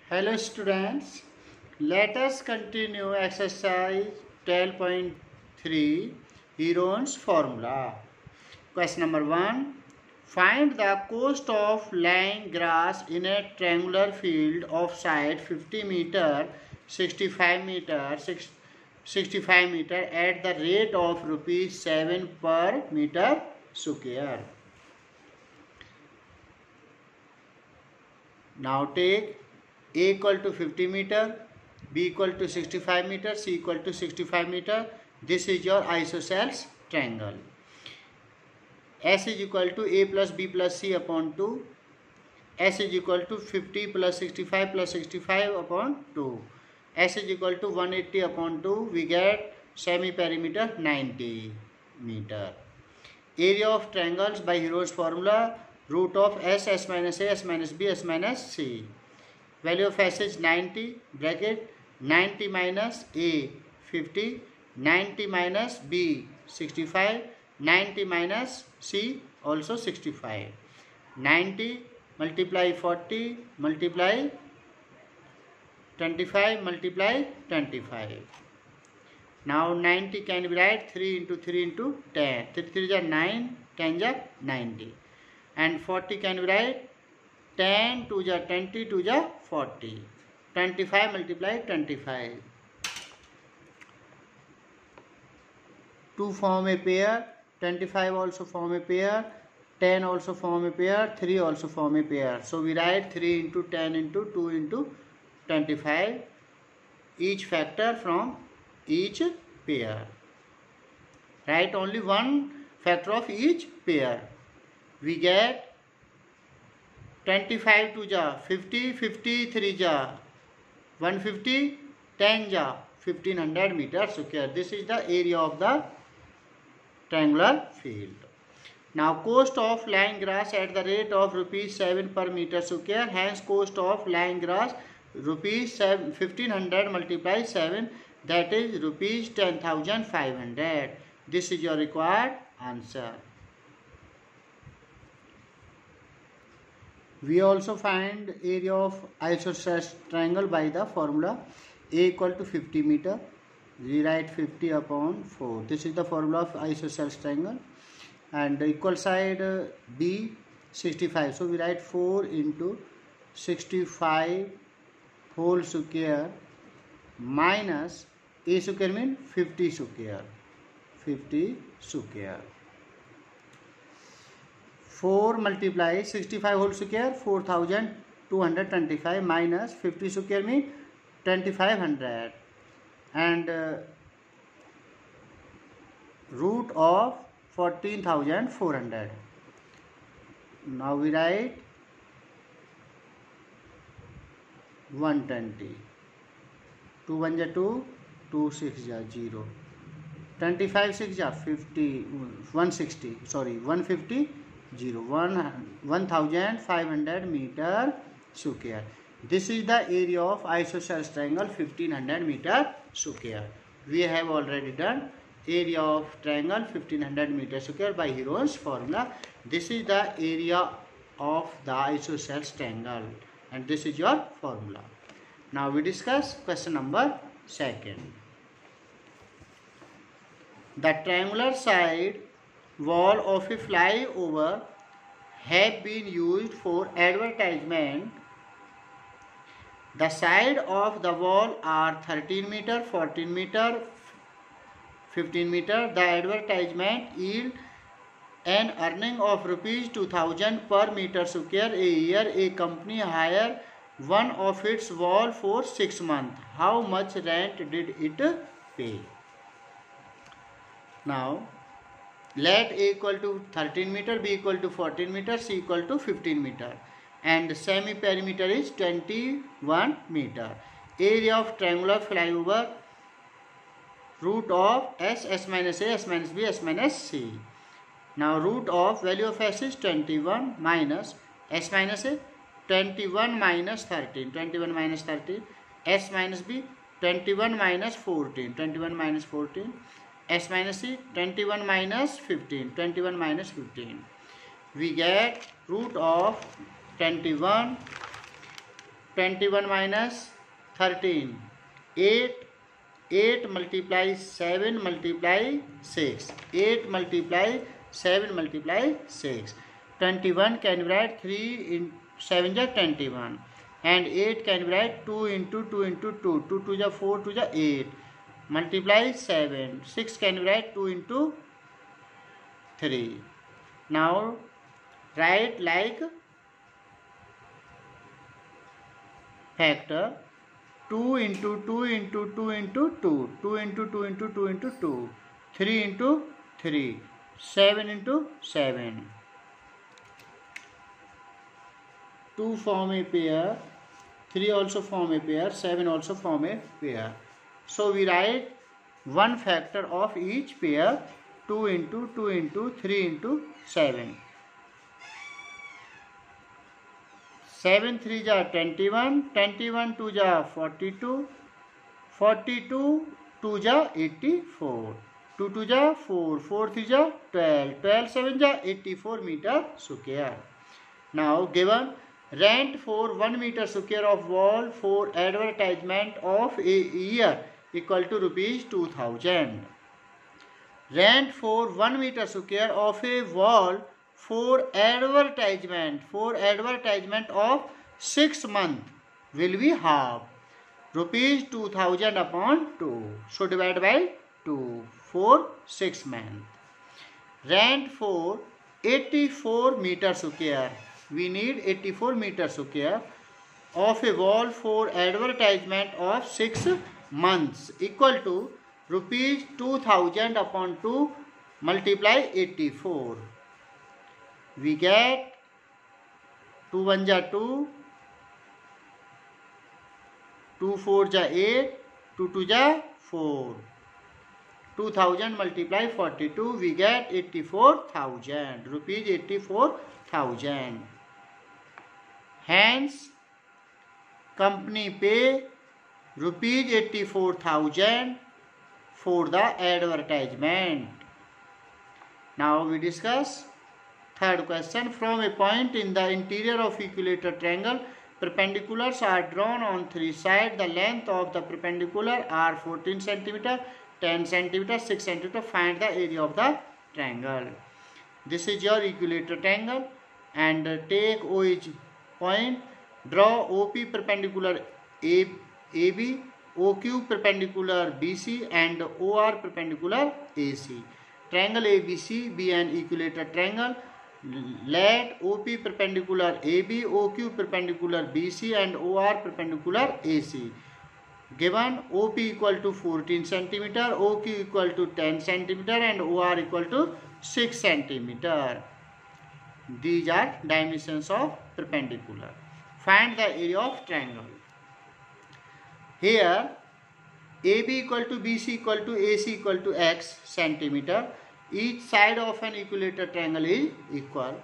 Hello students, let us continue exercise 12.3 Heron's formula. Question number 1. Find the cost of laying grass in a triangular field of side 50 meter, 65 meter, 65 meter at the rate of rupees 7 per meter square. Now take A equal to 50 meter, B equal to 65 meter, C equal to 65 meter. This is your isosceles triangle. S is equal to A plus B plus C upon 2. S is equal to 50 plus 65 upon 2. S is equal to 180 upon 2. We get semi-perimeter 90 meter. Area of triangles by Heron's formula, root of S minus A, S minus B, S minus C. Value of S is 90, bracket 90 minus A 50, 90 minus B 65, 90 minus C also 65. 90 multiply 40 multiply 25 multiply 25. Now 90 can be write 3 into 3 into 10. 3 3 is 9, 10 is 90. And 40 can be write 10 2 is 20, 2 is 40. 25 multiply 25. 2 form a pair, 25 also form a pair, 10 also form a pair, 3 also form a pair. So we write 3 into 10 into 2 into 25, each factor from each pair. Write only one factor of each pair. We get 25 to ja 50, 53 ja 150, 10 ja 1500 meters square. This is the area of the triangular field. Now cost of laying grass at the rate of rupees 7 per meter square. Hence cost of laying grass rupees 1500 multiply 7, that is rupees 10,500. This is your required answer. We also find area of isosceles triangle by the formula A equal to 50 meter. We write 50 upon 4. This is the formula of isosceles triangle. And the equal side B 65. So we write 4 into 65 whole square minus A square means 50 square. 50 square. 4 multiply 65 whole square 4225 minus 50 square means 2500 and root of 14,400. Now we write 120. 2 1 is 2, 2 6 is 0. 25 6 is 50, 160, sorry 150. 1500 meter square. This is the area of isosceles triangle 1500 meter square. We have already done area of triangle 1500 meter square by Heron's formula. This is the area of the isosceles triangle and this is your formula. Now we discuss question number 2. The triangular side wall of a flyover have been used for advertisement. The side of the wall are 13 meter, 14 meter, 15 meter. The advertisement yield an earning of rupees 2000 per meter square a year. A company hire one of its wall for 6 months. How much rent did it pay? Now let A equal to 13 meter, B equal to 14 meter, C equal to 15 meter and semi-perimeter is 21 meter. Area of triangular flyover, root of S minus A, S minus B, S minus C. Now root of value of S is 21 minus S minus A, 21 minus 13, 21 minus 13, S minus B, 21 minus 14, 21 minus 14. S minus C, 21 minus 15, 21 minus 15. We get root of 21 21 minus 13, 8, 8 multiply 7 multiply 6, 8 multiply 7 multiply 6, 21 can be write 3 in 7 ja 21, and 8 can be write 2 into 2 into 2, 2 to ja 4 to ja 8, multiply 7, 6 can be write 2 into 3. Now write like factor 2 into 2 into 2 into 2, 2 into 2 into 2 into 2, 3 into 3, 7 into 7. 2 form a pair, 3 also form a pair, 7 also form a pair. So we write one factor of each pair, 2 into 2 into 3 into 7. 7 3 ja 21, 21 2 ja 42, 42 2 ja 84, 2 2 ja 4, 4 3 ja 12, 12 7 ja 84 meter square. Now given rent for 1 meter square of wall for advertisement of a year equal to rupees 2000. Rent for 1 meter square of a wall for advertisement of 6 months will be half, rupees 2000 upon 2. So divide by 2 for 6 months. Rent for 84 meter square, we need 84 meter square of a wall for advertisement of 6 months equal to rupees 2000 upon 2 multiply 84. We get 2 1 ja 2, 2 4 ja 8, 2 2 ja 4. 2000 multiply 42, we get 84,000, rupees 84,000. Hence company pay rupees 84,000 for the advertisement. Now we discuss third question. From a point in the interior of equilateral triangle, perpendiculars are drawn on 3 sides. The length of the perpendicular are 14 cm, 10 cm, 6 cm. Find the area of the triangle. This is your equilateral triangle, and take OH point. Draw OP perpendicular AB, OQ perpendicular BC, and OR perpendicular AC. Triangle ABC be an equilateral triangle. Let OP perpendicular AB, OQ perpendicular BC, and OR perpendicular AC. Given OP equal to 14 cm, OQ equal to 10 cm, and OR equal to 6 cm. These are dimensions of perpendicular. Find the area of triangle. Here AB equal to BC equal to AC equal to X centimeter. Each side of an equilateral triangle is equal.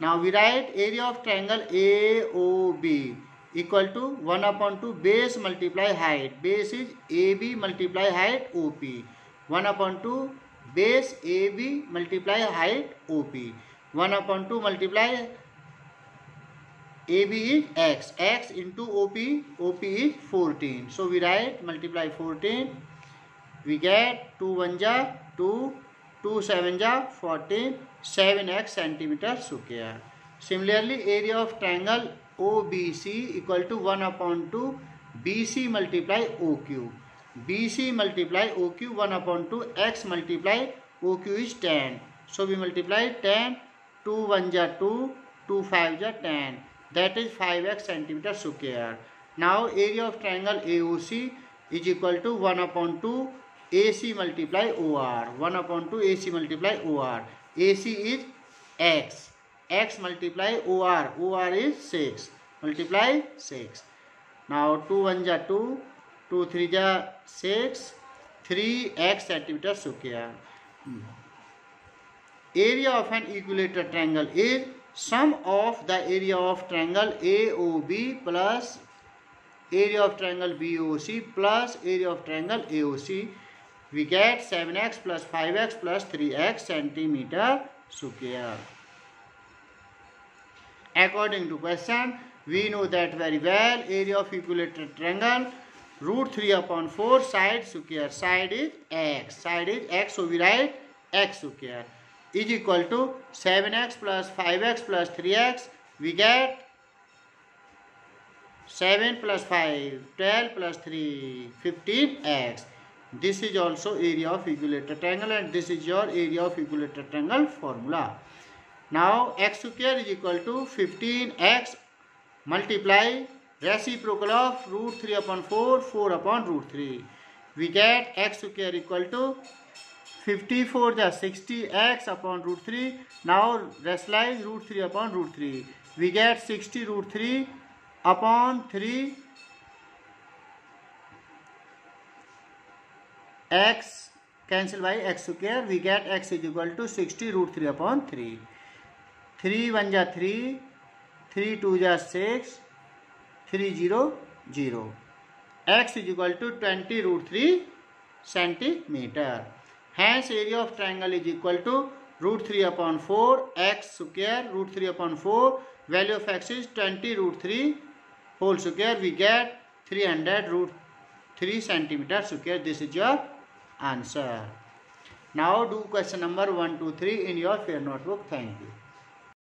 Now we write area of triangle AOB equal to 1 upon 2 base multiply height. Base is AB multiply height OP. 1 upon 2 base AB multiply height OP. 1 upon 2 multiply AB is X. X into OP. OP is 14. So we write multiply 14. We get 2 1 ja 2. 2 7 ja 14, 7x centimeter square. Similarly, area of triangle OBC equal to 1 upon 2 BC multiply OQ. BC multiply OQ 1 upon 2 x multiply OQ is 10. So we multiply 10, 2 1 ja 2, 2 5 ja 10. That is 5x centimeter square. Now area of triangle AOC is equal to 1 upon 2 AC multiply OR. 1 upon 2 AC multiply OR. AC is X. X multiply OR. OR is 6. Multiply 6. Now 2 1 ja 2. 2 3 ja 6. 3x centimeter square. Area of an equilateral triangle is sum of the area of triangle AOB plus area of triangle BOC plus area of triangle AOC. We get 7x plus 5x plus 3x centimeter square. According to question, We know that very well. Area of equilateral triangle, root 3 upon 4, side square. Side is x. Side is x, so we write x square is equal to 7x plus 5x plus 3x. We get 7 plus 5, 12 plus 3, 15x. This is also area of equilateral triangle, and this is your area of equilateral triangle formula. Now x square is equal to 15x multiply reciprocal of root 3 upon 4, 4 upon root 3. We get x square equal to 54 the 60x upon root 3. Now rationalize root 3 upon root 3. We get 60 root 3 upon 3 x cancel by x square. We get x is equal to 60 root 3 upon 3. 3 1 ja 3, 3 2 ja 6, 3 0 0. X is equal to 20 root 3 centimeter. Hence area of triangle is equal to root 3 upon 4 x square root 3 upon 4. Value of x is 20 root 3 whole square. We get 300 root 3 centimeter square. This is your answer. Now do question number 1, 2, 3 in your fair notebook. Thank you.